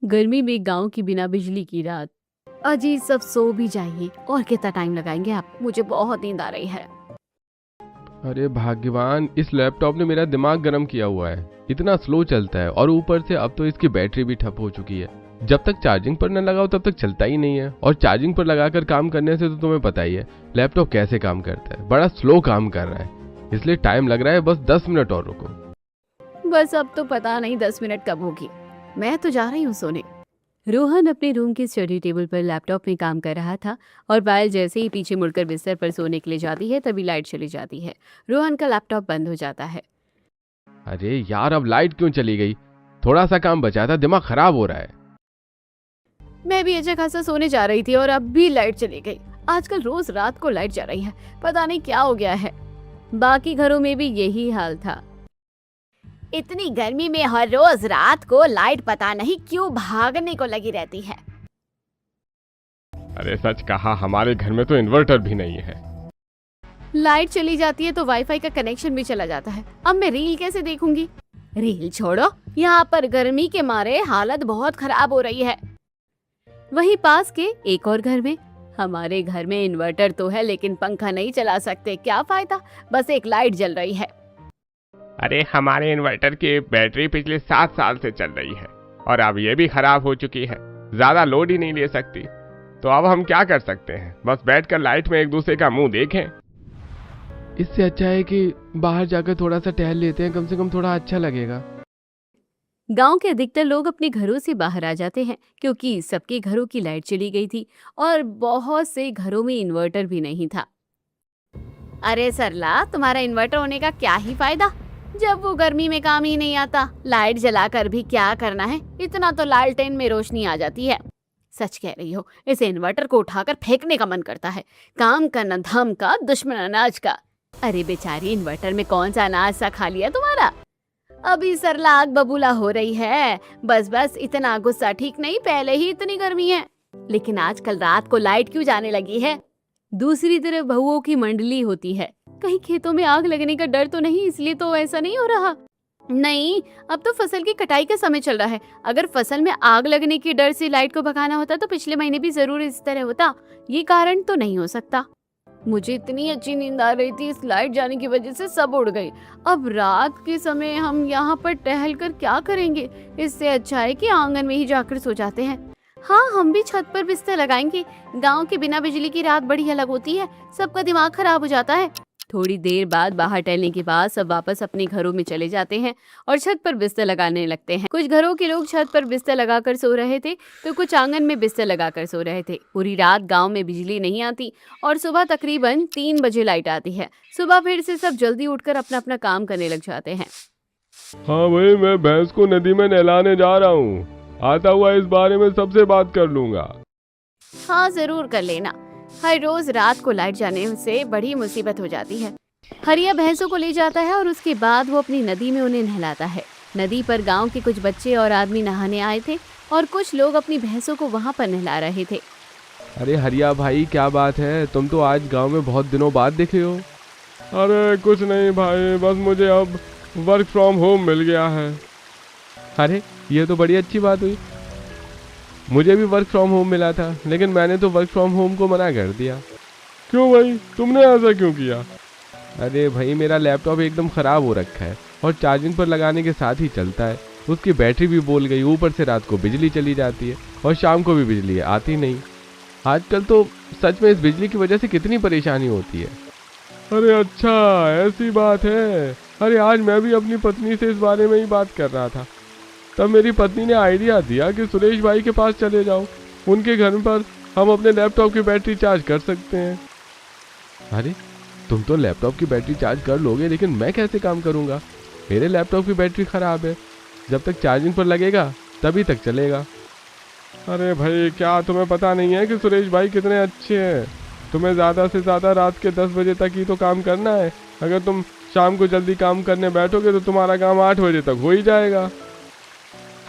गर्मी में गांव की बिना बिजली की रात। अजी सब सो भी जाइए। और कितना टाइम लगाएंगे आप? मुझे बहुत नींद आ रही है। अरे भाग्यवान, इस लैपटॉप ने मेरा दिमाग गर्म किया हुआ है। इतना स्लो चलता है और ऊपर से अब तो इसकी बैटरी भी ठप हो चुकी है। जब तक चार्जिंग पर न लगाओ तब तक चलता ही नहीं है, और चार्जिंग पर लगाकर काम करने से तो तुम्हें पता ही है लैपटॉप कैसे काम करता है। बड़ा स्लो काम कर रहा है, इसलिए टाइम लग रहा है। बस 10 मिनट और रुको। बस अब तो पता नहीं 10 मिनट कब होगी। मैं तो जा रही हूँ सोने। रोहन अपने रूम के स्टडी टेबल पर लैपटॉप में काम कर रहा था और पायल जैसे ही पीछे मुड़कर बिस्तर पर सोने के लिए जाती है तभी लाइट चली जाती है। रोहन का लैपटॉप बंद हो जाता है। अरे यार, अब लाइट क्यों चली गई? थोड़ा सा काम बचा था, दिमाग खराब हो रहा है। मैं भी अच्छा खासा सोने जा रही थी और अब भी लाइट चली गई। आजकल रोज रात को लाइट जा रही है, पता नहीं क्या हो गया है। बाकी घरों में भी यही हाल था। इतनी गर्मी में हर रोज रात को लाइट पता नहीं क्यों भागने को लगी रहती है। अरे सच कहा, हमारे घर में तो इन्वर्टर भी नहीं है। लाइट चली जाती है तो वाईफाई का कनेक्शन भी चला जाता है। अब मैं रील कैसे देखूंगी? रील छोड़ो, यहाँ पर गर्मी के मारे हालत बहुत खराब हो रही है। वहीं पास के एक और घर में, हमारे घर में इन्वर्टर तो है लेकिन पंखा नहीं चला सकते, क्या फायदा, बस एक लाइट जल रही है। अरे हमारे इन्वर्टर की बैटरी पिछले 7 साल से चल रही है और अब ये भी खराब हो चुकी है, ज्यादा लोड ही नहीं ले सकती। तो अब हम क्या कर सकते हैं? बस बैठकर लाइट में एक दूसरे का मुंह देखें। इससे अच्छा है कि बाहर जाकर थोड़ा सा टहल लेते हैं, कम से कम थोड़ा अच्छा लगेगा। गांव के अधिकतर लोग अपने घरों से बाहर आ जाते हैं क्योंकि सबके घरों की लाइट चली गई थी और बहुत से घरों में इन्वर्टर भी नहीं था। अरे सरला, तुम्हारा इन्वर्टर होने का क्या ही फायदा जब वो गर्मी में काम ही नहीं आता। लाइट जलाकर भी क्या करना है, इतना तो लालटेन में रोशनी आ जाती है। सच कह रही हो, इस इन्वर्टर को उठाकर फेंकने का मन करता है। काम का न धम का, दुश्मन अनाज का। अरे बेचारी, इन्वर्टर में कौन सा अनाज सा खा लिया तुम्हारा? अभी सरला आग बबूला हो रही है। बस बस, इतना गुस्सा ठीक नहीं, पहले ही इतनी गर्मी है। लेकिन आजकल रात को लाइट क्यों जाने लगी है? दूसरी तरफ बहुओं की मंडली होती है। कहीं खेतों में आग लगने का डर तो नहीं, इसलिए तो ऐसा नहीं हो रहा। नहीं, अब तो फसल की कटाई का समय चल रहा है। अगर फसल में आग लगने के डर से लाइट को भगाना होता तो पिछले महीने भी जरूर इस तरह होता। ये कारण तो नहीं हो सकता। मुझे इतनी अच्छी नींद आ रही थी, इस लाइट जाने की वजह से सब उड़ गई। अब रात के समय हम यहाँ पर टहल कर क्या करेंगे? इससे अच्छा है कि आंगन में ही जाकर सो जाते हैं। हाँ, हम भी छत पर बिस्तर लगाएंगे। गांव के बिना बिजली की रात बड़ी अलग होती है, सबका दिमाग खराब हो जाता है। थोड़ी देर बाद बाहर टहलने के बाद सब वापस अपने घरों में चले जाते हैं और छत पर बिस्तर लगाने लगते हैं। कुछ घरों के लोग छत पर बिस्तर लगाकर सो रहे थे तो कुछ आंगन में बिस्तर लगाकर सो रहे थे। पूरी रात गांव में बिजली नहीं आती और सुबह तकरीबन 3 बजे लाइट आती है। सुबह फिर से सब जल्दी उठकर अपना अपना काम करने लग जाते हैं। हाँ भाई, मैं भैंस को नदी में नहलाने जा रहा हूँ। आता हुआ इस बारे में सबसे बात कर लूंगा। हाँ, जरूर कर लेना। हर रोज रात को लाइट जाने से बड़ी मुसीबत हो जाती है। हरिया भैंसों को ले जाता है और उसके बाद वो अपनी नदी में उन्हें नहलाता है। नदी पर गांव के कुछ बच्चे और आदमी नहाने आए थे और कुछ लोग अपनी भैंसों को वहां पर नहला रहे थे। अरे हरिया भाई, क्या बात है? तुम तो आज गांव में बहुत दिनों बाद दिखे हो। अरे कुछ नहीं भाई, बस मुझे अब वर्क फ्रॉम होम मिल गया है। अरे ये तो बड़ी अच्छी बात हुई। मुझे भी वर्क फ्रॉम होम मिला था, लेकिन मैंने तो वर्क फ्रॉम होम को मना कर दिया। क्यों भाई, तुमने ऐसा क्यों किया? अरे भाई, मेरा लैपटॉप एकदम ख़राब हो रखा है और चार्जिंग पर लगाने के साथ ही चलता है। उसकी बैटरी भी बोल गई, ऊपर से रात को बिजली चली जाती है और शाम को भी बिजली आती नहीं। आजकल तो सच में इस बिजली की वजह से कितनी परेशानी होती है। अरे अच्छा, ऐसी बात है। अरे आज मैं भी अपनी पत्नी से इस बारे में ही बात कर रहा था। तब मेरी पत्नी ने आइडिया दिया कि सुरेश भाई के पास चले जाओ, उनके घर पर हम अपने लैपटॉप की बैटरी चार्ज कर सकते हैं। अरे तुम तो लैपटॉप की बैटरी चार्ज कर लोगे, लेकिन मैं कैसे काम करूंगा? मेरे लैपटॉप की बैटरी ख़राब है, जब तक चार्जिंग पर लगेगा तभी तक चलेगा। अरे भाई, क्या तुम्हें पता नहीं है कि सुरेश भाई कितने अच्छे हैं? तुम्हें ज़्यादा से ज़्यादा रात के 10 बजे तक ही तो काम करना है। अगर तुम शाम को जल्दी काम करने बैठोगे तो तुम्हारा काम 8 बजे तक हो ही जाएगा।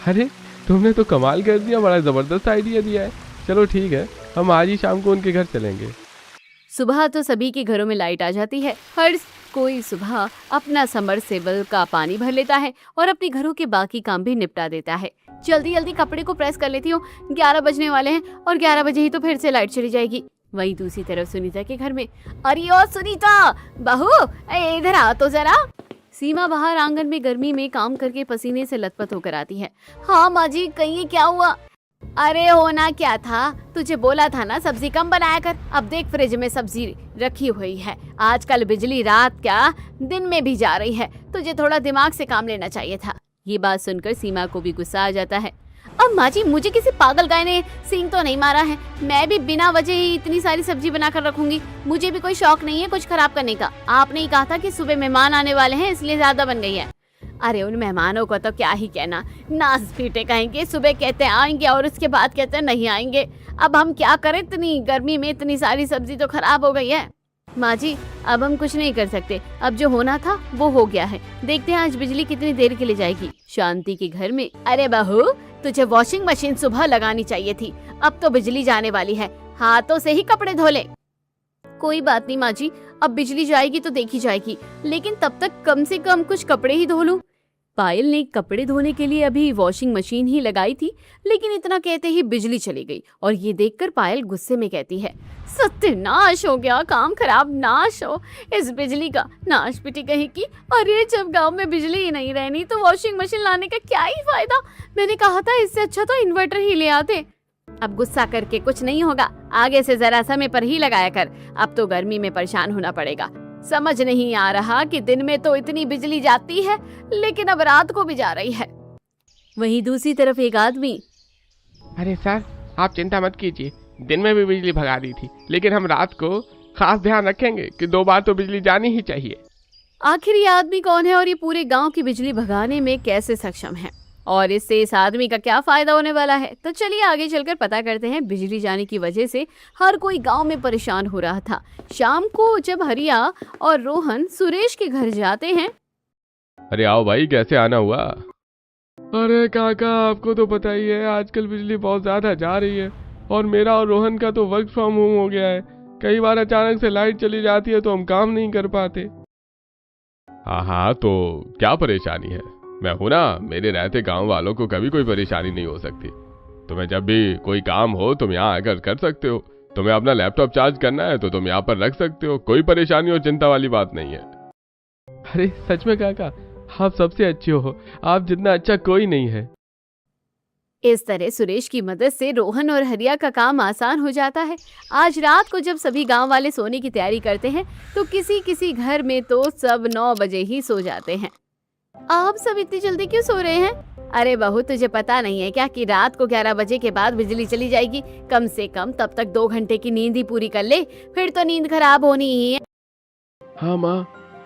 अरे तुमने तो कमाल कर दिया, बड़ा ज़बरदस्त आइडिया दिया है। चलो ठीक है, हम आज ही शाम को उनके घर चलेंगे। सुबह तो सभी के घरों में लाइट आ जाती है। हर्ष कोई सुबह अपना सबमर्सिबल का पानी भर लेता है और अपने घरों के बाकी काम भी निपटा देता है। जल्दी जल्दी कपड़े को प्रेस कर लेती हूँ, 11 बजने वाले हैं और 11 बजे ही तो फिर से लाइट चली जाएगी। वहीं दूसरी तरफ सुनीता के घर में, अरे ओ सुनीता बहू, इधर आ तो जरा। सीमा बाहर आंगन में गर्मी में काम करके पसीने से लथपथ होकर आती है। हाँ माँ जी, कहिए क्या हुआ? अरे होना क्या था, तुझे बोला था ना सब्जी कम बनाया कर। अब देख फ्रिज में सब्जी रखी हुई है। आजकल बिजली रात क्या दिन में भी जा रही है, तुझे थोड़ा दिमाग से काम लेना चाहिए था। ये बात सुनकर सीमा को भी गुस्सा आ जाता है। अब माँ जी, मुझे किसी पागल गाय ने सींग तो नहीं मारा है, मैं भी बिना वजह ही इतनी सारी सब्जी बनाकर रखूंगी। मुझे भी कोई शौक नहीं है कुछ खराब करने का। आपने ही कहा था कि सुबह मेहमान आने वाले हैं इसलिए ज्यादा बन गई है। अरे उन मेहमानों को तो क्या ही कहना, नाच पीटे कहेंगे, सुबह कहते हैं आएंगे और उसके बाद कहते हैं नहीं आएंगे। अब हम क्या करें, इतनी गर्मी में इतनी सारी सब्जी तो खराब हो गई है। माँ जी, अब हम कुछ नहीं कर सकते, अब जो होना था वो हो गया है। देखते हैं आज बिजली कितनी देर के लिए जाएगी। शांति के घर में, अरे बहू, तुझे वॉशिंग मशीन सुबह लगानी चाहिए थी, अब तो बिजली जाने वाली है, हाथों से ही कपड़े धो ले। कोई बात नहीं माँ जी, अब बिजली जाएगी तो देखी जाएगी, लेकिन तब तक कम से कम कुछ कपड़े ही धो लूं। पायल ने कपड़े धोने के लिए अभी वॉशिंग मशीन ही लगाई थी, लेकिन इतना कहते ही बिजली चली गई और ये देखकर पायल गुस्से में कहती है, सत्यानाश हो गया, काम खराब नाश हो इस बिजली का, नाश पिटी कहीं की। अरे जब गांव में बिजली ही नहीं रहनी तो वॉशिंग मशीन लाने का क्या ही फायदा। मैंने कहा था इससे अच्छा तो इन्वर्टर ही ले आते। अब गुस्सा करके कुछ नहीं होगा, आगे से जरा समय पर ही लगाया कर, अब तो गर्मी में परेशान होना पड़ेगा। समझ नहीं आ रहा कि दिन में तो इतनी बिजली जाती है लेकिन अब रात को भी जा रही है। वहीं दूसरी तरफ एक आदमी, अरे सर, आप चिंता मत कीजिए, दिन में भी बिजली भगा दी थी, लेकिन हम रात को खास ध्यान रखेंगे कि 2 बार तो बिजली जानी ही चाहिए। आखिर ये आदमी कौन है और ये पूरे गांव की बिजली भगाने में कैसे सक्षम है और इससे इस आदमी का क्या फायदा होने वाला है? तो चलिए आगे चलकर पता करते हैं। बिजली जाने की वजह से हर कोई गांव में परेशान हो रहा था। शाम को जब हरिया और रोहन सुरेश के घर जाते हैं, अरे आओ भाई, कैसे आना हुआ? अरे काका, आपको तो पता ही है आजकल बिजली बहुत ज्यादा जा रही है और मेरा और रोहन का तो वर्क फ्रॉम होम हो गया है। कई बार अचानक से लाइट चली जाती है तो हम काम नहीं कर पाते। हाँ, तो क्या परेशानी है? मैं हूं ना, मेरे रहते गांव वालों को कभी कोई परेशानी नहीं हो सकती। तुम्हें जब भी कोई काम हो तुम यहाँ आकर कर सकते हो। तुम्हें अपना लैपटॉप चार्ज करना है तो तुम यहाँ पर रख सकते हो, कोई परेशानी और चिंता वाली बात नहीं है। अरे सच में काका, आप सबसे अच्छे हो, आप जितना अच्छा कोई नहीं है। इस तरह सुरेश की मदद से रोहन और हरिया का काम आसान हो जाता है। आज रात को जब सभी गांव वाले सोने की तैयारी करते हैं तो किसी किसी घर में तो सब 9 बजे ही सो जाते हैं। आप सब इतनी जल्दी क्यों सो रहे हैं? अरे बहू, तुझे पता नहीं है क्या कि रात को 11 बजे के बाद बिजली चली जाएगी। कम से कम तब तक 2 घंटे की नींद ही पूरी कर ले, फिर तो नींद खराब होनी ही है। हाँ माँ,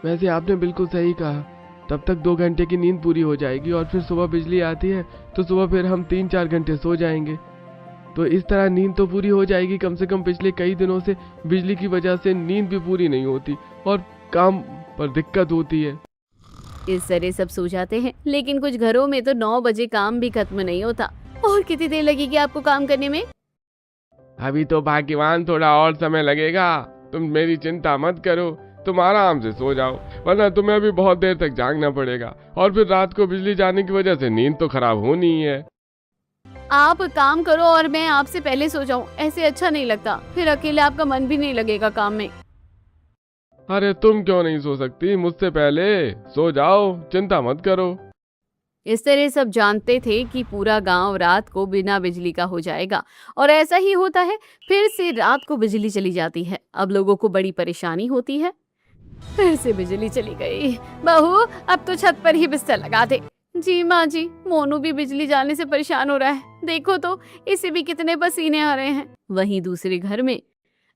वैसे आपने बिल्कुल सही कहा। तब तक 2 घंटे की नींद पूरी हो जाएगी और फिर सुबह बिजली आती है तो सुबह फिर हम 3-4 घंटे सो जाएंगे। तो इस तरह नींद तो पूरी हो जाएगी। कम से कम पिछले कई दिनों से बिजली की वजह से नींद भी पूरी नहीं होती और काम पर दिक्कत होती है। इस तरह सब सो जाते हैं, लेकिन कुछ घरों में तो 9 बजे काम भी खत्म नहीं होता। और कितनी देर लगेगी आपको काम करने में? अभी तो भाग्यवान, थोड़ा और समय लगेगा। तुम मेरी चिंता मत करो, तुम आराम से सो जाओ, वरना तुम्हें अभी बहुत देर तक जागना पड़ेगा और फिर रात को बिजली जाने की वजह से नींद तो खराब होनी ही है। आप काम करो और मैं आपसे पहले सो जाऊं, ऐसे अच्छा नहीं लगता। फिर अकेले आपका मन भी नहीं लगेगा काम में। अरे तुम क्यों नहीं सो सकती? मुझसे पहले सो जाओ, चिंता मत करो। इस तरह सब जानते थे कि पूरा गांव रात को बिना बिजली का हो जाएगा और ऐसा ही होता है। फिर से रात को बिजली चली जाती है। अब लोगों को बड़ी परेशानी होती है। फिर से बिजली चली गई। बहू, अब तो छत पर ही बिस्तर लगा दे। जी माँ जी, मोनू भी बिजली जाने से परेशान हो रहा है। देखो तो इसे भी कितने पसीने आ रहे हैं। वहीं दूसरे घर में,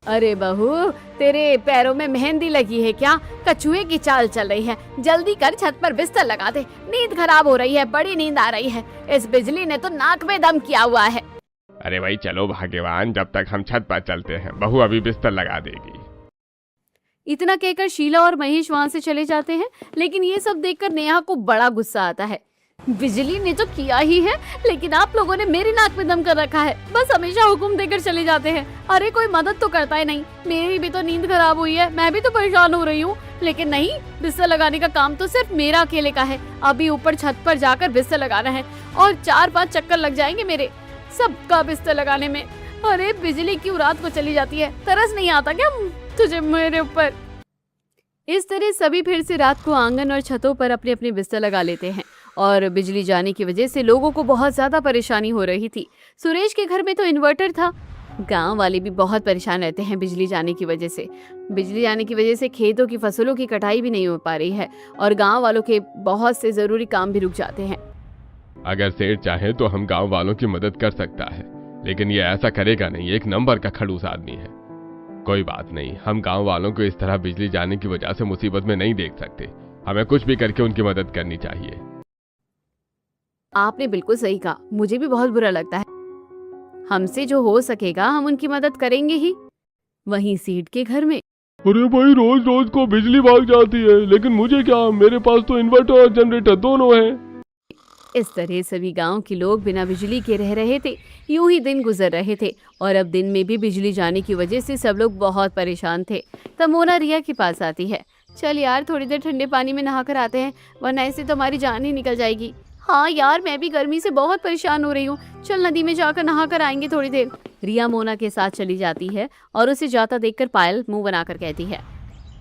अरे बहू, तेरे पैरों में मेहंदी लगी है क्या? कछुए की चाल चल रही है, जल्दी कर छत पर बिस्तर लगा दे। नींद खराब हो रही है, बड़ी नींद आ रही है। इस बिजली ने तो नाक में दम किया हुआ है। अरे भाई चलो भाग्यवान, जब तक हम छत पर चलते हैं, बहू अभी बिस्तर लगा देगी। इतना कहकर शीला और महेश वहां से चले जाते हैं, लेकिन ये सब देखकर नेहा को बड़ा गुस्सा आता है। बिजली ने तो किया ही है, लेकिन आप लोगों ने मेरी नाक में दम कर रखा है। बस हमेशा हुक्म देकर चले जाते हैं। अरे कोई मदद तो करता ही नहीं। मेरी भी तो नींद खराब हुई है, मैं भी तो परेशान हो रही हूँ। लेकिन नहीं, बिस्तर लगाने का काम तो सिर्फ मेरा अकेले का है। अभी ऊपर छत पर जाकर बिस्तर लगाना है और 4-5 चक्कर लग जाएंगे मेरे सबका बिस्तर लगाने में। अरे बिजली क्यों रात को चली जाती है, तरस नहीं आता क्या तुझे मेरे ऊपर? इस तरह सभी फिर से रात को आंगन और छतों पर अपने अपने बिस्तर लगा लेते हैं और बिजली जाने की वजह से लोगों को बहुत ज्यादा परेशानी हो रही थी। सुरेश के घर में तो इन्वर्टर था। गांव वाले भी बहुत परेशान रहते हैं बिजली जाने की वजह से। बिजली जाने की वजह से खेतों की फसलों की कटाई भी नहीं हो पा रही है और गांव वालों के बहुत से जरूरी काम भी रुक जाते हैं। अगर सेठ चाहे तो हम गांव वालों की मदद कर सकता है, लेकिन ये ऐसा करेगा नहीं, एक नंबर का खड़ूस आदमी है। कोई बात नहीं, हम गांव वालों को इस तरह बिजली जाने की वजह से मुसीबत में नहीं देख सकते। हमें कुछ भी करके उनकी मदद करनी चाहिए। आपने बिल्कुल सही कहा, मुझे भी बहुत बुरा लगता है। हमसे जो हो सकेगा हम उनकी मदद करेंगे ही। वहीं सेठ के घर में अरे भाई, रोज रोज को बिजली भाग जाती है, लेकिन मुझे क्या, मेरे पास तो इन्वर्टर और जनरेटर दोनों हैं। इस तरह सभी गांव के लोग बिना बिजली के रह रहे थे। यूं ही दिन गुजर रहे थे और अब दिन में भी बिजली जाने की वजह से सब लोग बहुत परेशान थे। तब मोना रिया के पास आती है। चल यार, थोड़ी देर ठंडे पानी में नहा कर आते हैं, वरना ऐसे तो हमारी जान ही निकल जाएगी। हाँ यार, मैं भी गर्मी से बहुत परेशान हो रही हूँ। चल नदी में जाकर नहा कर आएंगे थोड़ी देर। रिया मोना के साथ चली जाती है और उसे जाता देखकर पायल मुंह बनाकर कहती है,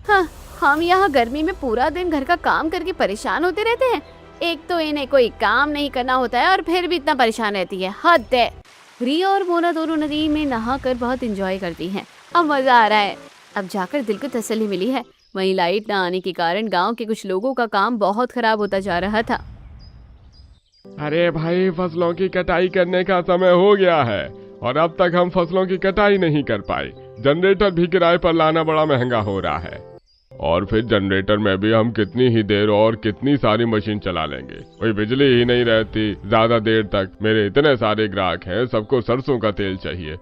हाँ, हम यहाँ गर्मी में पूरा दिन घर का काम करके परेशान होते रहते हैं। एक तो इन्हें कोई काम नहीं करना होता है और फिर भी इतना परेशान रहती है, हद है। रिया और मोना दोनों नदी में नहाकर बहुत एंजॉय करती हैं। अब मजा आ रहा है। अब जाकर दिल को तसल्ली मिली है। वहीं लाइट न आने के कारण गांव के कुछ लोगों का काम बहुत खराब होता जा रहा था। अरे भाई, फसलों की कटाई करने का समय हो गया है और अब तक हम फसलों की कटाई नहीं कर पाए। जनरेटर भी किराए पर लाना बड़ा महंगा हो रहा है और फिर जनरेटर में भी हम कितनी ही देर और कितनी सारी मशीन चला लेंगे, कोई बिजली ही नहीं रहती ज्यादा देर तक। मेरे इतने सारे ग्राहक हैं, सबको सरसों का तेल चाहिए।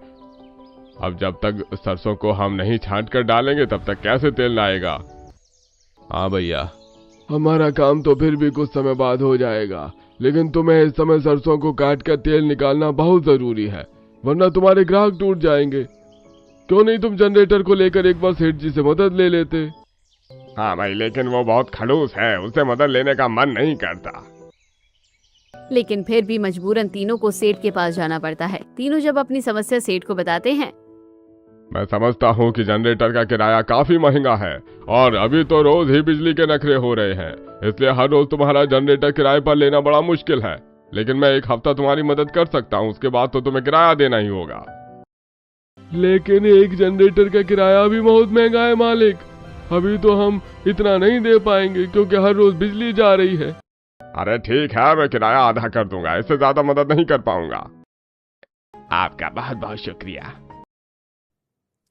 अब जब तक सरसों को हम नहीं छांट कर डालेंगे तब तक कैसे तेल लाएगा? हाँ भैया, हमारा काम तो फिर भी कुछ समय बाद हो जाएगा, लेकिन तुम्हें इस समय सरसों को काट कर तेल निकालना बहुत जरूरी है, वरना तुम्हारे ग्राहक टूट जाएंगे। क्यों नहीं तुम जनरेटर को लेकर एक बार सेठ जी से मदद ले लेते? हाँ भाई, लेकिन वो बहुत खड़ूस है, उससे मदद लेने का मन नहीं करता। लेकिन फिर भी मजबूरन तीनों को सेठ के पास जाना पड़ता है। तीनों जब अपनी समस्या सेठ को बताते हैं। मैं समझता हूँ कि जनरेटर का किराया काफी महंगा है और अभी तो रोज ही बिजली के नखरे हो रहे हैं, इसलिए हर रोज तुम्हारा जनरेटर किराए पर लेना बड़ा मुश्किल है। लेकिन मैं एक हफ्ता तुम्हारी मदद कर सकता हूँ, उसके बाद तो तुम्हें किराया देना ही होगा। लेकिन एक जनरेटर का किराया भी बहुत महंगा है मालिक। अभी तो हम इतना नहीं दे पाएंगे क्योंकि हर रोज बिजली जा रही है। अरे ठीक है, मैं किराया आधा कर दूंगा, इससे ज्यादा मदद नहीं कर पाऊंगा। आपका बहुत बहुत शुक्रिया।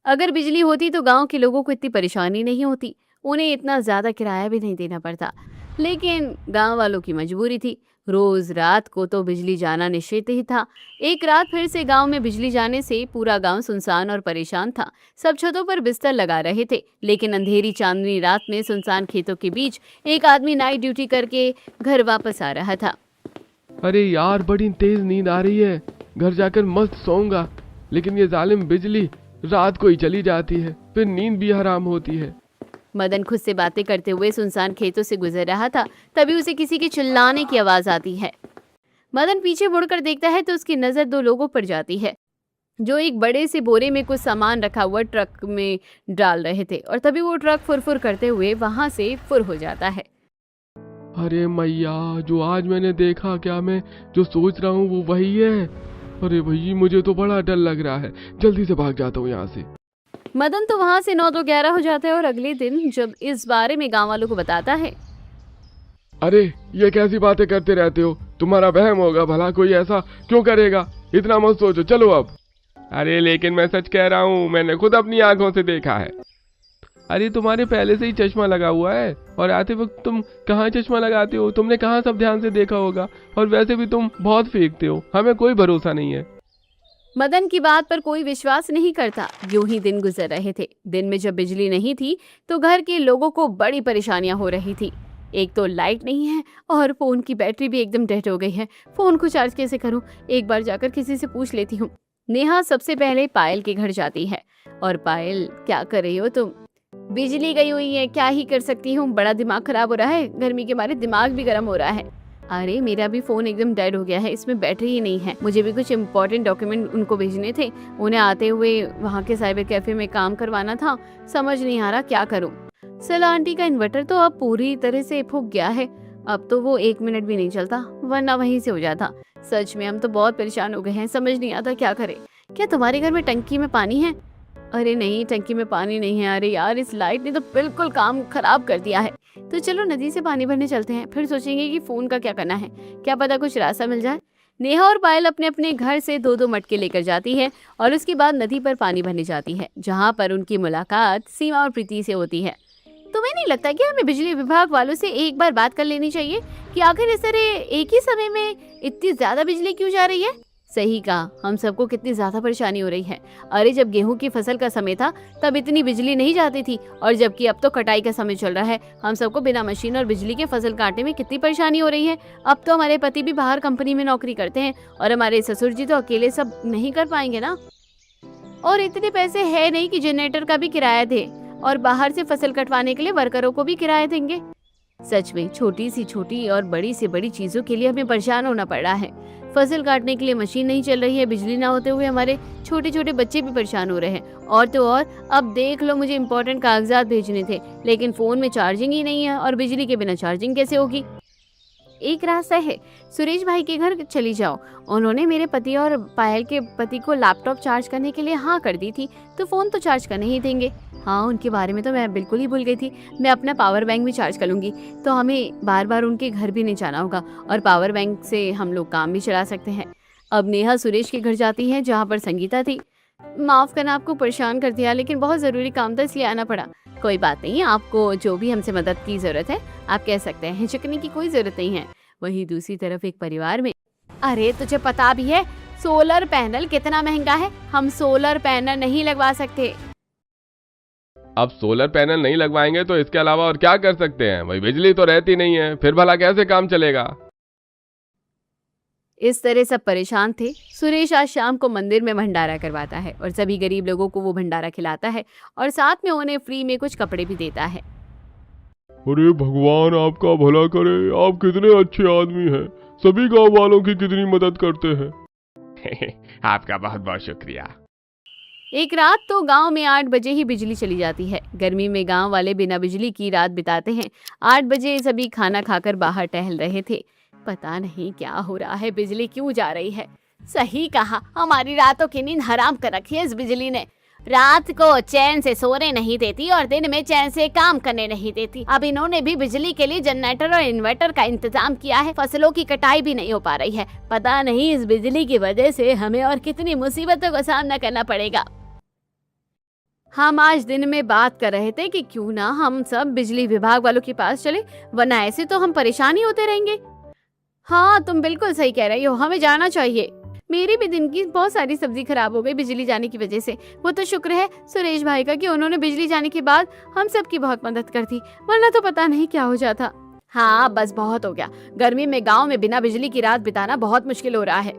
अगर बिजली होती तो गांव के लोगों को इतनी परेशानी नहीं होती, उन्हें इतना ज्यादा किराया भी नहीं देना पड़ता। लेकिन गांव वालों की मजबूरी थी, रोज रात को तो बिजली जाना निश्चित ही था। एक रात फिर से गांव में बिजली जाने से पूरा गांव सुनसान और परेशान था। सब छतों पर बिस्तर लगा रहे थे, लेकिन अंधेरी चांदनी रात में सुनसान खेतों के बीच एक आदमी नाइट ड्यूटी करके घर वापस आ रहा था। अरे यार, बड़ी तेज नींद आ रही है, घर जाकर मस्त सोऊंगा, लेकिन ये जालिम बिजली रात को ही चली जाती है, फिर नींद भी हराम होती है। मदन खुद से बातें करते हुए सुनसान खेतों से गुजर रहा था। तभी उसे किसी के चिल्लाने की आवाज आती है। मदन पीछे मुड़कर देखता है तो उसकी नजर दो लोगों पर जाती है जो एक बड़े से बोरे में कुछ सामान रखा हुआ ट्रक में डाल रहे थे और तभी वो ट्रक फुरफुर करते हुए वहां से फुर हो जाता है। अरे मैया, जो आज मैंने देखा, क्या मैं जो सोच रहा हूँ वो वही है? अरे भैया, मुझे तो बड़ा डर लग रहा है, जल्दी से भाग जाता हूँ यहाँ से। मदन तो वहां से 9 तो 11 हो जाता है और अगले दिन जब इस बारे में गांव वालों को बताता है। अरे ये कैसी बातें करते रहते हो, तुम्हारा वहम होगा, भला कोई ऐसा क्यों करेगा? इतना मत सोचो, चलो अब। अरे लेकिन मैं सच कह रहा हूँ, मैंने खुद अपनी आंखों से देखा है। अरे तुम्हारे पहले से ही चश्मा लगा हुआ है और आते वक्त तुम कहाँ चश्मा लगाते हो? तुमने कहाँ सब ध्यान से देखा होगा? और वैसे भी तुम बहुत फेंकते हो, हमें कोई भरोसा नहीं है। मदन की बात पर कोई विश्वास नहीं करता। यूं ही दिन गुजर रहे थे। दिन में जब बिजली नहीं थी तो घर के लोगों को बड़ी परेशानियां हो रही थी। एक तो लाइट नहीं है और फोन की बैटरी भी एकदम डेड हो गई है। फोन को चार्ज कैसे करूं? एक बार जाकर किसी से पूछ लेती हूँ। नेहा सबसे पहले पायल के घर जाती है। और पायल, क्या कर रही हो तुम? बिजली गई हुई है, क्या ही कर सकती हूँ, बड़ा दिमाग खराब हो रहा है, गर्मी के मारे दिमाग भी गर्म हो रहा है। अरे मेरा भी फोन एकदम डेड हो गया है, इसमें बैटरी ही नहीं है। मुझे भी कुछ इम्पोर्टेंट डॉक्यूमेंट उनको भेजने थे, उन्हें आते हुए वहाँ के साइबर कैफे में काम करवाना था। समझ नहीं आ रहा क्या करूँ। सला आंटी का इन्वर्टर तो अब पूरी तरह से फूक गया है, अब तो वो 1 मिनट भी नहीं चलता, वरना वहीं से हो जाता। सच में हम तो बहुत परेशान हो गए हैं, समझ नहीं आता क्या करें। क्या तुम्हारे घर में टंकी में पानी है? अरे नहीं, टंकी में पानी नहीं है। अरे यार, इस लाइट ने तो बिल्कुल काम खराब कर दिया है। तो चलो नदी से पानी भरने चलते हैं, फिर सोचेंगे कि फोन का क्या करना है, क्या पता कुछ रास्ता मिल जाए। नेहा और पायल अपने अपने घर से 2-2 मटके लेकर जाती है और उसके बाद नदी पर पानी भरने जाती है, जहाँ पर उनकी मुलाकात सीमा और प्रीति से होती है। तुम्हें नहीं लगता कि हमें बिजली विभाग वालों से एक बार बात कर लेनी चाहिए कि आखिर इस तरह एक ही समय में इतनी ज्यादा बिजली क्यों जा रही है? सही कहा, हम सबको कितनी ज्यादा परेशानी हो रही है। अरे जब गेहूं की फसल का समय था तब इतनी बिजली नहीं जाती थी, और जबकि अब तो कटाई का समय चल रहा है, हम सबको बिना मशीन और बिजली के फसल काटने में कितनी परेशानी हो रही है। अब तो हमारे पति भी बाहर कंपनी में नौकरी करते हैं और हमारे ससुर जी तो अकेले सब नहीं कर पाएंगे ना, और इतने पैसे है नहीं कि जनरेटर का भी किराया दे और बाहर से फसल कटवाने के लिए वर्करों को भी किराया देंगे। सच में छोटी से छोटी और बड़ी से बड़ी चीजों के लिए हमें परेशान होना पड़ रहा है। फसल काटने के लिए मशीन नहीं चल रही है, बिजली ना होते हुए हमारे छोटे छोटे बच्चे भी परेशान हो रहे हैं। और तो और अब देख लो, मुझे इंपॉर्टेंट कागजात भेजने थे, लेकिन फोन में चार्जिंग ही नहीं है, और बिजली के बिना चार्जिंग कैसे होगी। एक रास्ता है, सुरेश भाई के घर चली जाओ। उन्होंने मेरे पति और पायल के पति को लैपटॉप चार्ज करने के लिए हाँ कर दी थी, तो फोन तो चार्ज करने ही देंगे। हाँ, उनके बारे में तो मैं बिल्कुल ही भूल गई थी। मैं अपना पावर बैंक भी चार्ज कर लूंगी, तो हमें बार बार उनके घर भी नहीं जाना होगा, और पावर बैंक से हम लोग काम भी चला सकते हैं। अब नेहा सुरेश के घर जाती है, जहाँ पर संगीता थी। माफ करना आपको परेशान कर दिया, लेकिन बहुत जरूरी काम था इसलिए आना पड़ा। कोई बात नहीं, आपको जो भी हमसे मदद की जरूरत है आप कह सकते हैं, हिचकने की कोई जरूरत नहीं है। वहीं दूसरी तरफ एक परिवार में, अरे तुझे पता भी है सोलर पैनल कितना महंगा है, हम सोलर पैनल नहीं लगवा सकते। अब सोलर पैनल नहीं लगवाएंगे तो इसके अलावा और क्या कर सकते हैं? भाई बिजली तो रहती नहीं है, फिर भला कैसे काम चलेगा? इस तरह सब परेशान थे। सुरेश आज शाम को मंदिर में भंडारा करवाता है और सभी गरीब लोगों को वो भंडारा खिलाता है और साथ में उन्हें फ्री में कुछ कपड़े भी देता है। अरे भगवान आपका भला करे, आप कितने अच्छे आदमी हैं, सभी गांव वालों की कितनी मदद करते हैं। आपका बहुत बहुत शुक्रिया। एक रात तो गांव में 8 बजे ही बिजली चली जाती है। गर्मी में गांव वाले बिना बिजली की रात बिताते हैं। 8 बजे सभी खाना खाकर बाहर टहल रहे थे। पता नहीं क्या हो रहा है, बिजली क्यों जा रही है। सही कहा, हमारी रातों की नींद हराम कर रखी है इस बिजली ने। रात को चैन से सोने नहीं देती और दिन में चैन से काम करने नहीं देती। अब इन्होंने भी बिजली के लिए जनरेटर और इन्वर्टर का इंतजाम किया है। फसलों की कटाई भी नहीं हो पा रही है। पता नहीं इस बिजली की वजह से हमें और कितनी मुसीबतों का सामना करना पड़ेगा। हम आज दिन में बात कर रहे थे कि क्यों ना हम सब बिजली विभाग वालों के पास चले, वरना ऐसे तो हम परेशान ही होते रहेंगे। हाँ, तुम बिल्कुल सही कह रही हो, हमें जाना चाहिए। मेरी भी दिन की बहुत सारी सब्जी खराब हो गई बिजली जाने की वजह से। वो तो शुक्र है सुरेश भाई का कि उन्होंने बिजली जाने के बाद हम सबकी बहुत मदद कर दी, वरना तो पता नहीं क्या हो जाता। हाँ बस बहुत हो गया। गर्मी में गांव में बिना बिजली की रात बिताना बहुत मुश्किल हो रहा है।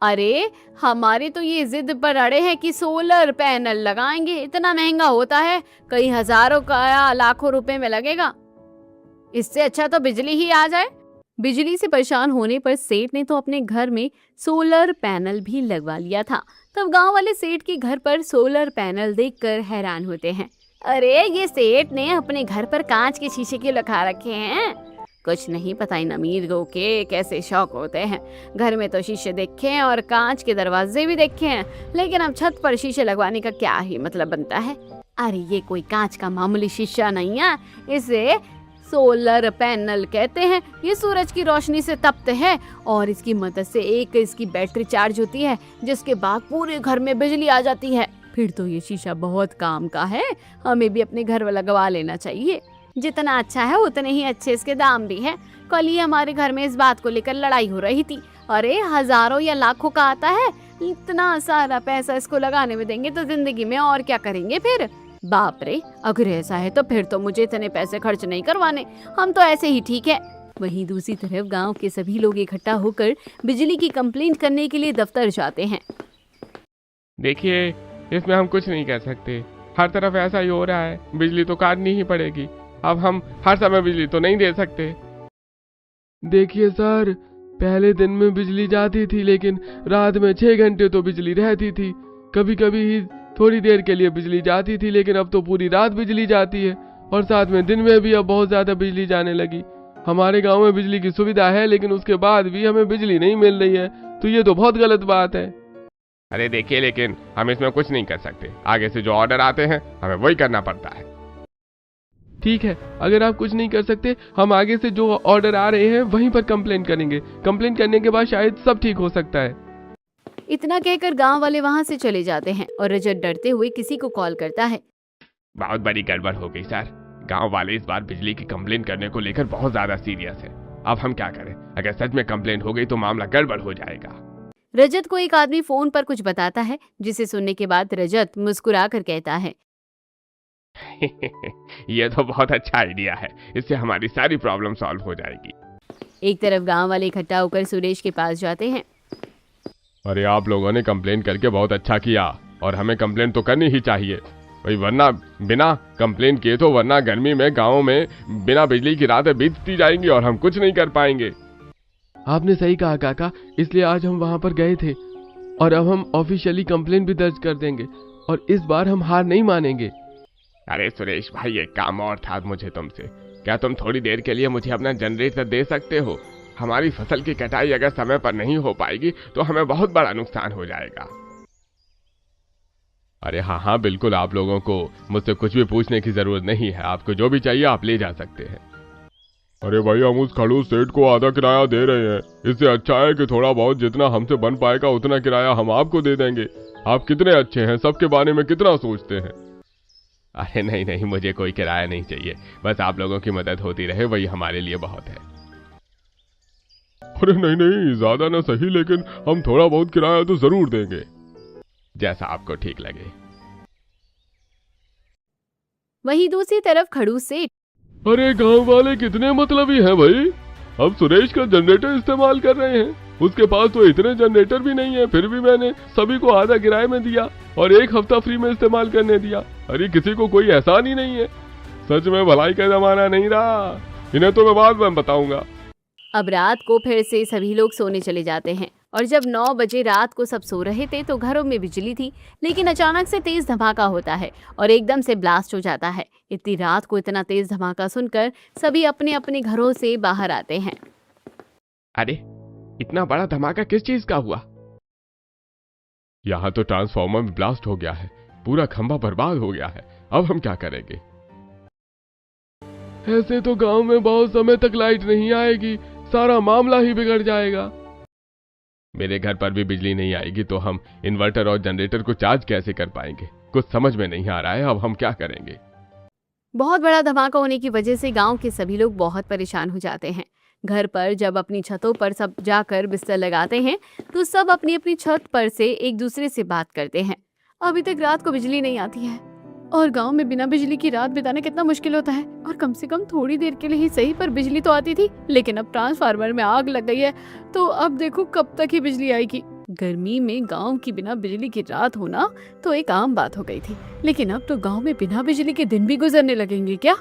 अरे हमारे तो ये जिद पर अड़े हैं कि सोलर पैनल लगाएंगे। इतना महंगा होता है, कई हजारों का या लाखों रुपए में लगेगा। इससे अच्छा तो बिजली ही आ जाए। बिजली से परेशान होने पर सेठ ने तो अपने घर में सोलर पैनल भी लगवा लिया था। तब गांव वाले सेठ के घर पर सोलर पैनल देखकर हैरान होते हैं। अरे ये सेठ ने अपने घर पर कांच के शीशे क्यों लगा रखे हैं? कुछ नहीं पता इन अमीर लोगों के कैसे शौक होते हैं। घर में तो शीशे देखे हैं और कांच के दरवाजे भी देखे हैं, लेकिन अब छत पर शीशे लगवाने का क्या ही मतलब बनता है। अरे ये कोई कांच का मामूली शीशा नहीं है, इसे सोलर पैनल कहते हैं। ये सूरज की रोशनी से तपते हैं और इसकी मदद से एक इसकी बैटरी चार्ज होती है, जिसके बाद पूरे घर में बिजली आ जाती है। फिर तो ये शीशा बहुत काम का है, हमें भी अपने घर लगवा लेना चाहिए। जितना अच्छा है उतने ही अच्छे इसके दाम भी हैं। कल ही हमारे घर में इस बात को लेकर लड़ाई हो रही थी। अरे हजारों या लाखों का आता है, इतना सारा पैसा इसको लगाने में देंगे तो जिंदगी में और क्या करेंगे फिर। बाप रे, अगर ऐसा है तो फिर तो मुझे इतने पैसे खर्च नहीं करवाने, हम तो ऐसे ही ठीक है। वहीं दूसरी तरफ गांव के सभी लोग इकट्ठा होकर बिजली की कंप्लेंट करने के लिए दफ्तर जाते हैं। देखिए, इसमें हम कुछ नहीं कर सकते। हर तरफ ऐसा ही हो रहा है, बिजली तो काटनी ही पड़ेगी। अब हम हर समय बिजली तो नहीं दे सकते। देखिए सर, पहले दिन में बिजली जाती थी, लेकिन रात में 6 घंटे तो बिजली रहती थी। कभी कभी ही थोड़ी देर के लिए बिजली जाती थी, लेकिन अब तो पूरी रात बिजली जाती है, और साथ में दिन में भी अब बहुत ज्यादा बिजली जाने लगी। हमारे गांव में बिजली की सुविधा है, लेकिन उसके बाद भी हमें बिजली नहीं मिल रही है, तो ये तो बहुत गलत बात है। अरे देखिए, लेकिन हम इसमें कुछ नहीं कर सकते। आगे से जो ऑर्डर आते हैं हमें वही करना पड़ता है। ठीक है, अगर आप कुछ नहीं कर सकते, हम आगे से जो ऑर्डर आ रहे हैं वहीं पर कंप्लेन करेंगे। कंप्लेन करने के बाद शायद सब ठीक हो सकता है। इतना कहकर गांव वाले वहां से चले जाते हैं और रजत डरते हुए किसी को कॉल करता है। बहुत बड़ी गड़बड़ हो गई सर। गांव वाले इस बार बिजली की कंप्लेन करने को लेकर बहुत ज्यादा सीरियस है। अब हम क्या करें? अगर सच में कंप्लेन हो गई तो मामला गड़बड़ हो जाएगा। रजत को एक आदमी फोन पर कुछ बताता है, जिसे सुनने के बाद रजत मुस्कुरा कर कहता है, ये तो बहुत अच्छा आइडिया है, इससे हमारी सारी प्रॉब्लम सॉल्व हो जाएगी। एक तरफ गांव वाले इकट्ठा होकर सुरेश के पास जाते हैं। अरे आप लोगों ने कंप्लेन करके बहुत अच्छा किया, और हमें कंप्लेन तो करनी ही चाहिए भाई, वरना बिना कंप्लेन किए तो वरना गर्मी में गाँव में बिना बिजली की रातें बीतती जाएंगी और हम कुछ नहीं कर पाएंगे। आपने सही कहा काका, इसलिए आज हम वहां पर गए थे, और अब हम ऑफिशियली कंप्लेन भी दर्ज कर देंगे, और इस बार हम हार नहीं मानेंगे। अरे सुरेश भाई, एक काम और था मुझे तुमसे। क्या तुम थोड़ी देर के लिए मुझे अपना जनरेटर दे सकते हो? हमारी फसल की कटाई अगर समय पर नहीं हो पाएगी तो हमें बहुत बड़ा नुकसान हो जाएगा। अरे हाँ हाँ बिल्कुल, आप लोगों को मुझसे कुछ भी पूछने की जरूरत नहीं है। आपको जो भी चाहिए आप ले जा सकते हैं। अरे भाई, हम उस खड़ूस सेठ को आधा किराया दे रहे हैं। इससे अच्छा है कि थोड़ा बहुत जितना हमसे बन पाएगा उतना किराया हम आपको दे देंगे। आप कितने अच्छे हैं, सबके बारे में कितना सोचते हैं। अरे नहीं नहीं, मुझे कोई किराया नहीं चाहिए, बस आप लोगों की मदद होती रहे वही हमारे लिए बहुत है। अरे नहीं नहीं, ज्यादा ना सही, लेकिन हम थोड़ा बहुत किराया तो जरूर देंगे, जैसा आपको ठीक लगे। वहीं दूसरी तरफ खड़ूस सेठ, अरे गांव वाले कितने मतलबी हैं भाई, अब सुरेश का जनरेटर इस्तेमाल कर रहे हैं। उसके पास तो इतने जनरेटर भी नहीं है, फिर भी मैंने सभी को आधा किराए में दिया और 1 हफ्ता फ्री में इस्तेमाल करने दिया। अरे किसी को कोई एहसान ही नहीं है। सच में भलाई का जमाना नहीं रहा। इन्हें तो मैं बाद में बताऊंगा। अब रात को फिर से सभी लोग सोने चले जाते हैं, और जब 9 बजे रात को सब सो रहे थे तो घरों में बिजली थी, लेकिन अचानक से तेज धमाका होता है और एकदम से ब्लास्ट हो जाता है। इतनी रात को इतना तेज धमाका सुनकर सभी अपने अपने घरों से बाहर आते हैं। अरे इतना बड़ा धमाका किस चीज का हुआ? यहाँ तो ट्रांसफार्मर में ब्लास्ट हो गया है, पूरा खंभा बर्बाद हो गया है। अब हम क्या करेंगे? ऐसे तो गांव में बहुत समय तक लाइट नहीं आएगी, सारा मामला ही बिगड़ जाएगा। मेरे घर पर भी बिजली नहीं आएगी तो हम इन्वर्टर और जनरेटर को चार्ज कैसे कर पाएंगे? कुछ समझ में नहीं आ रहा है, अब हम क्या करेंगे? बहुत बड़ा धमाका होने की वजह से गांव के सभी लोग बहुत परेशान हो जाते हैं। घर पर जब अपनी छतों पर सब जाकर बिस्तर लगाते हैं तो सब अपनी अपनी छत पर से एक दूसरे से बात करते हैं। अभी तक रात को बिजली नहीं आती है और गांव में बिना बिजली की रात बिताना कितना मुश्किल होता है, और कम से कम थोड़ी देर के लिए ही सही पर बिजली तो आती थी, लेकिन अब ट्रांसफार्मर में आग लग गई है तो अब देखो कब तक ही बिजली आएगी। गर्मी में गांव की बिना बिजली की रात होना तो एक आम बात हो गई थी, लेकिन अब तो गांव में बिना बिजली के दिन भी गुजरने लगेंगे क्या?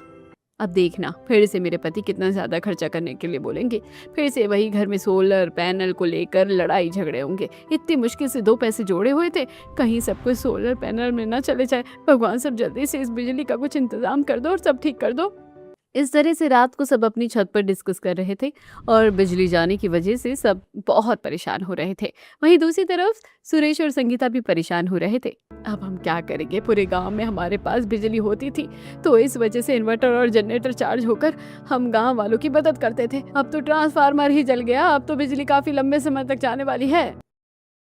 अब देखना फिर से मेरे पति कितना ज्यादा खर्चा करने के लिए बोलेंगे, फिर से वही घर में सोलर पैनल को लेकर लड़ाई झगड़े होंगे। इतनी मुश्किल से 2 पैसे जोड़े हुए थे, कहीं सब कुछ सोलर पैनल में ना चले जाए। भगवान सब जल्दी से इस बिजली का कुछ इंतजाम कर दो और सब ठीक कर दो। इस तरह से रात को सब अपनी छत पर डिस्कस कर रहे थे और बिजली जाने की वजह से सब बहुत परेशान हो रहे थे। वहीं दूसरी तरफ सुरेश और संगीता भी परेशान हो रहे थे। अब हम क्या करेंगे? पूरे गांव में हमारे पास बिजली होती थी तो इस वजह से इन्वर्टर और जनरेटर चार्ज होकर हम गांव वालों की मदद करते थे। अब तो ट्रांसफार्मर ही जल गया, अब तो बिजली काफी लंबे समय तक जाने वाली है।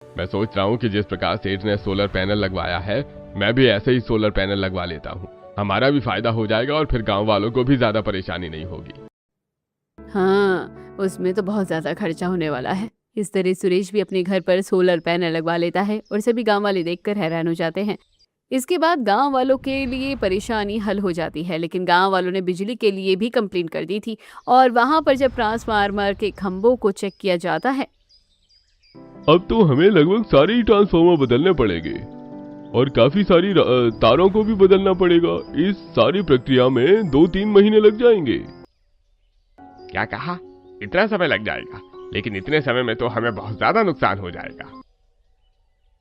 मैं सोच रहा हूँ कि जिस प्रकार सेठ ने सोलर पैनल लगवाया है, मैं भी ऐसे ही सोलर पैनल लगवा लेता हूँ। हमारा भी फायदा हो जाएगा और फिर गांव वालों को भी ज्यादा परेशानी नहीं होगी। हाँ, उसमें तो बहुत ज्यादा खर्चा होने वाला है। इस तरह सुरेश भी अपने घर पर सोलर पैनल लगवा लेता है और सभी गांव वाले देखकर हैरान हो जाते हैं। इसके बाद गांव वालों के लिए परेशानी हल हो जाती है, लेकिन गांव वालों ने बिजली के लिए भी कंप्लेंट कर दी थी और वहां पर जब ट्रांसफार्मर के खंभों को चेक किया जाता है, अब तो हमें लगभग सारे ही ट्रांसफार्मर बदलने पड़ेंगे। और काफी सारी तारों को भी बदलना पड़ेगा। इस सारी प्रक्रिया में 2-3 महीने लग जाएंगे। क्या कहा? इतना समय लग जाएगा? लेकिन इतने समय में तो हमें बहुत ज्यादा नुकसान हो जाएगा।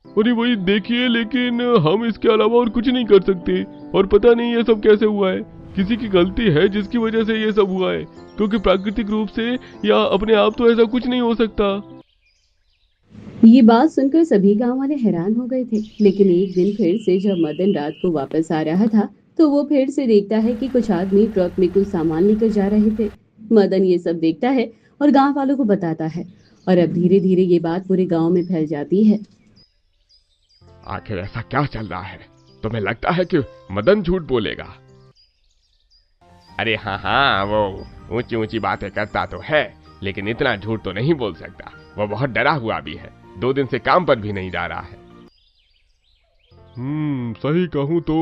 अरे वही देखिए, लेकिन हम इसके अलावा और कुछ नहीं कर सकते। और पता नहीं ये सब कैसे हुआ है, किसी की गलती है जिसकी वजह से ये सब हुआ है, क्योंकि प्राकृतिक रूप से या अपने आप तो ऐसा कुछ नहीं हो सकता। ये बात सुनकर सभी गांव वाले हैरान हो गए थे। लेकिन एक दिन फिर से जब मदन रात को वापस आ रहा था तो वो फिर से देखता है कि कुछ आदमी ट्रक में कुछ सामान लेकर जा रहे थे। मदन ये सब देखता है और गांव वालों को बताता है, और अब धीरे धीरे ये बात पूरे गांव में फैल जाती है। आखिर ऐसा क्या चल रहा है? तुम्हें लगता है कि मदन झूठ बोलेगा? अरे हाँ, वो ऊंची ऊंची बातें करता तो है, लेकिन इतना झूठ तो नहीं बोल सकता। वो बहुत डरा हुआ भी है, 2 दिन से काम पर भी नहीं जा रहा है। सही कहूँ तो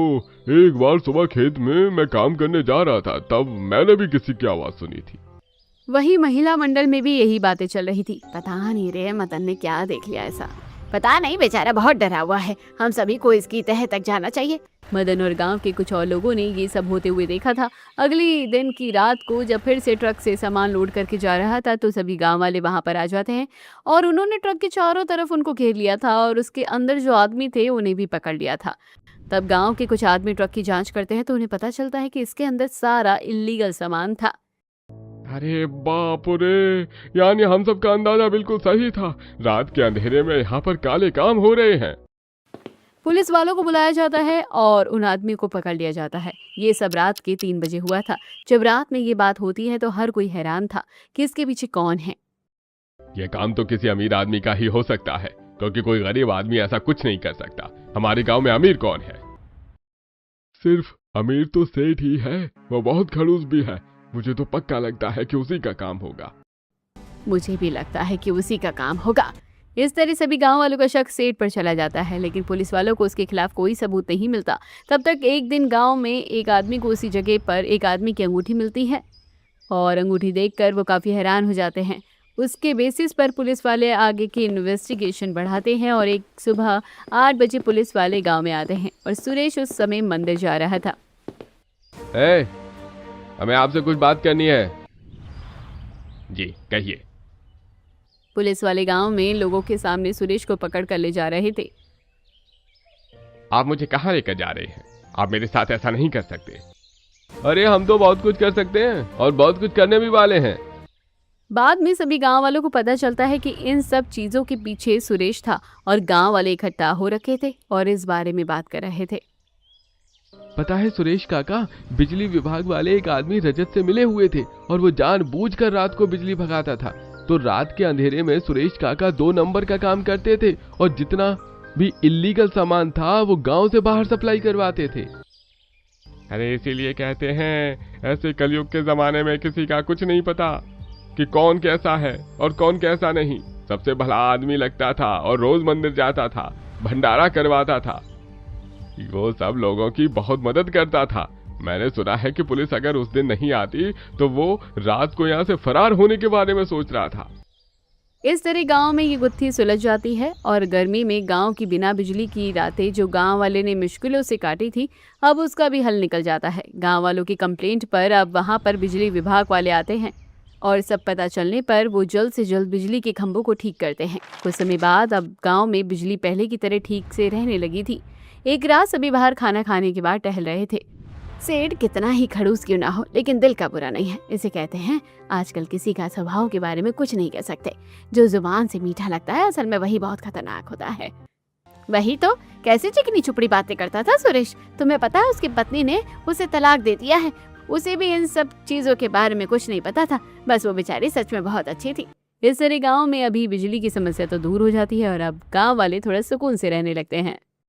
एक बार सुबह खेत में मैं काम करने जा रहा था, तब मैंने भी किसी की आवाज सुनी थी। वही महिला मंडल में भी यही बातें चल रही थी। पता नहीं रे मदन ने क्या देख लिया ऐसा। पता नहीं, बेचारा बहुत डरा हुआ है। हम सभी को इसकी तह तक जाना चाहिए। मदन और गांव के कुछ और लोगों ने ये सब होते हुए देखा था। अगली दिन की रात को जब फिर से ट्रक से सामान लोड करके जा रहा था तो सभी गांव वाले वहां पर आ जाते हैं और उन्होंने ट्रक के चारों तरफ उनको घेर लिया था और उसके अंदर जो आदमी थे उन्हें भी पकड़ लिया था। तब गांव के कुछ आदमी ट्रक की जांच करते हैं तो उन्हें पता चलता है कि इसके अंदर सारा इल्लीगल सामान था। अरे बाप रे, यानी हम सब का अंदाजा बिल्कुल सही था। रात के अंधेरे में यहाँ पर काले काम हो रहे हैं। पुलिस वालों को बुलाया जाता है और उन आदमी को पकड़ लिया जाता है। ये सब रात के 3 बजे हुआ था। जब रात में ये बात होती है तो हर कोई हैरान था कि इसके पीछे कौन है। ये काम तो किसी अमीर आदमी का ही हो सकता है, क्योंकि कोई गरीब आदमी ऐसा कुछ नहीं कर सकता। हमारे गांव में अमीर कौन है? सिर्फ अमीर तो सेठ ही है, वो बहुत खड़ूस भी है। मुझे तो पक्का लगता है कि उसी का काम होगा। मुझे भी लगता है कि उसी का काम होगा। इस तरह सभी गांव वालों का शक सेठ पर चला जाता है, लेकिन पुलिस वालों को उसके खिलाफ कोई सबूत नहीं मिलता। तब तक एक दिन गांव में एक आदमी को उसी जगह पर एक आदमी की अंगूठी मिलती है और अंगूठी देखकर वो काफ़ी हैरान हो जाते हैं। उसके बेसिस पर पुलिस वाले आगे की इन्वेस्टिगेशन बढ़ाते हैं और एक सुबह 8 बजे पुलिस वाले गाँव में आते हैं और सुरेश उस समय मंदिर जा रहा था। हमें आपसे कुछ बात करनी है। जी कहिए। पुलिस वाले गांव में लोगों के सामने सुरेश को पकड़ कर ले जा रहे थे। आप मुझे कहाँ लेकर जा रहे हैं? आप मेरे साथ ऐसा नहीं कर सकते। अरे हम तो बहुत कुछ कर सकते हैं और बहुत कुछ करने भी वाले हैं। बाद में सभी गांव वालों को पता चलता है कि इन सब चीजों के पीछे सुरेश था और गांव वाले इकट्ठा हो रखे थे और इस बारे में बात कर रहे थे। पता है सुरेश काका, बिजली विभाग वाले एक आदमी रजत से मिले हुए थे और वो जानबूझकर रात को बिजली भगाता था। तो रात के अंधेरे में सुरेश काका 2 नंबर का काम करते थे और जितना भी इल्लीगल सामान था वो गांव से बाहर सप्लाई करवाते थे। अरे इसीलिए कहते हैं, ऐसे कलयुग के जमाने में किसी का कुछ नहीं पता कि कौन कैसा है और कौन कैसा नहीं। सबसे भला आदमी लगता था और रोज मंदिर जाता था, भंडारा करवाता था। वो सब लोगों की बहुत मदद करता था। मैंने सुना है कि पुलिस अगर उस दिन नहीं आती तो वो रात को यहाँ से फरार होने के बारे में सोच रहा था। इस तरह गांव में ये गुत्थी सुलझ जाती है और गर्मी में गांव की बिना बिजली की रातें जो गांव वाले ने मुश्किलों से काटी थी, अब उसका भी हल निकल जाता है। गांव वालों की कंप्लेंट पर अब वहां पर बिजली विभाग वाले आते हैं और सब पता चलने पर वो जल्द से जल्द बिजली के खंभों को ठीक करते हैं। कुछ समय बाद अब गाँव में बिजली पहले की तरह ठीक से रहने लगी थी। एक रात सभी बाहर खाना खाने के बाद टहल रहे थे। सेठ कितना ही खड़ूस क्यों ना हो, लेकिन दिल का बुरा नहीं है। इसे कहते हैं आजकल किसी का स्वभाव के बारे में कुछ नहीं कह सकते। जो जुबान से मीठा लगता है असल में वही बहुत खतरनाक होता है। वही तो, कैसे चिकनी चुपड़ी बातें करता था सुरेश। तुम्हें पता है उसकी पत्नी ने उसे तलाक दे दिया है। उसे भी इन सब चीजों के बारे में कुछ नहीं पता था। बस वो बेचारी सच में बहुत अच्छी थी। इस तरह गाँव में अभी बिजली की समस्या तो दूर हो जाती है और अब गाँव वाले थोड़ा सुकून से रहने लगते हैं।